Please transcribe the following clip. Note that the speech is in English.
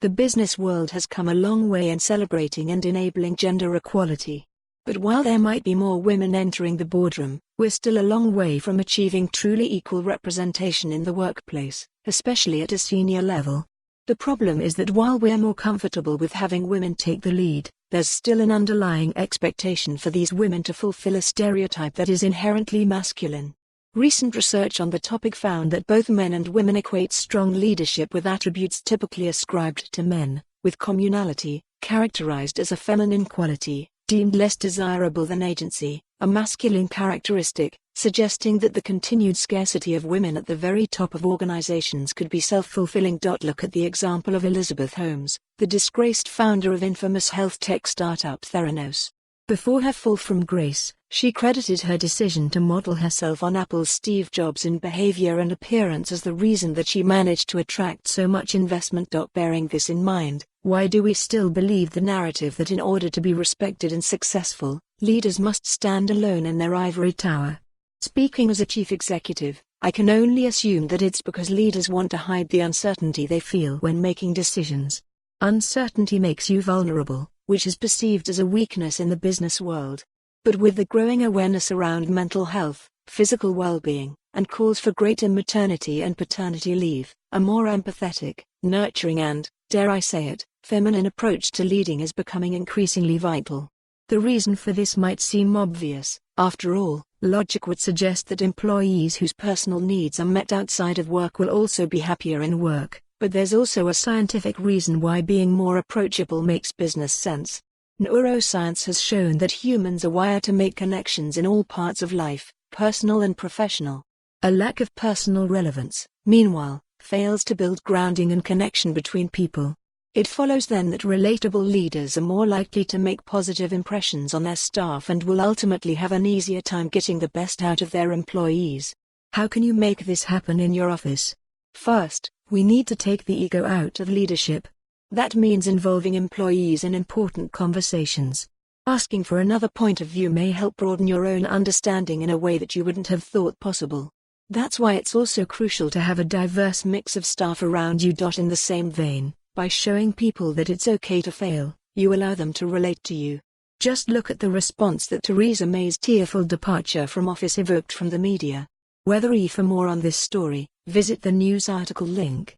The business world has come a long way in celebrating and enabling gender equality. But while there might be more women entering the boardroom, we're still a long way from achieving truly equal representation in the workplace, especially at a senior level. The problem is that while we're more comfortable with having women take the lead, there's still an underlying expectation for these women to fulfill a stereotype that is inherently masculine. Recent research on the topic found that both men and women equate strong leadership with attributes typically ascribed to men, with communality, characterised as a feminine quality, deemed less desirable than agency, a masculine characteristic, suggesting that the continued scarcity of women at the very top of organizations could be self-fulfilling.Look at the example of Elizabeth Holmes, the disgraced founder of infamous health-tech startup Theranos. Before her fall from grace, she credited her decision to model herself on Apple's Steve Jobs in behaviour and appearance as the reason that she managed to attract so much investment. Bearing this in mind, why do we still believe the narrative that in order to be respected and successful, leaders must stand alone in their ivory tower? Speaking as a chief executive, I can only assume that it's because leaders want to hide the uncertainty they feel when making decisions. Uncertainty makes you vulnerable, which is perceived as a weakness in the business world. But with the growing awareness around mental health, physical well-being, and calls for greater maternity and paternity leave, a more empathetic, nurturing and, dare I say it, feminine approach to leading is becoming increasingly vital. The reason for this might seem obvious. After all, logic would suggest that employees whose personal needs are met outside of work will also be happier in work, but there's also a scientific reason why being more approachable makes business sense. Neuroscience has shown that humans are wired to make connections in all parts of life, personal and professional. A lack of personal relevance, meanwhile, fails to build grounding and connection between people. It follows then that relatable leaders are more likely to make positive impressions on their staff and will ultimately have an easier time getting the best out of their employees. How can you make this happen in your office? First, we need to take the ego out of leadership. That means involving employees in important conversations. Asking for another point of view may help broaden your own understanding in a way that you wouldn't have thought possible. That's why it's also crucial to have a diverse mix of staff around you. In the same vein, by showing people that it's okay to fail, you allow them to relate to you. Just look at the response that Theresa May's tearful departure from office evoked from the media. For more on this story, visit the news article link.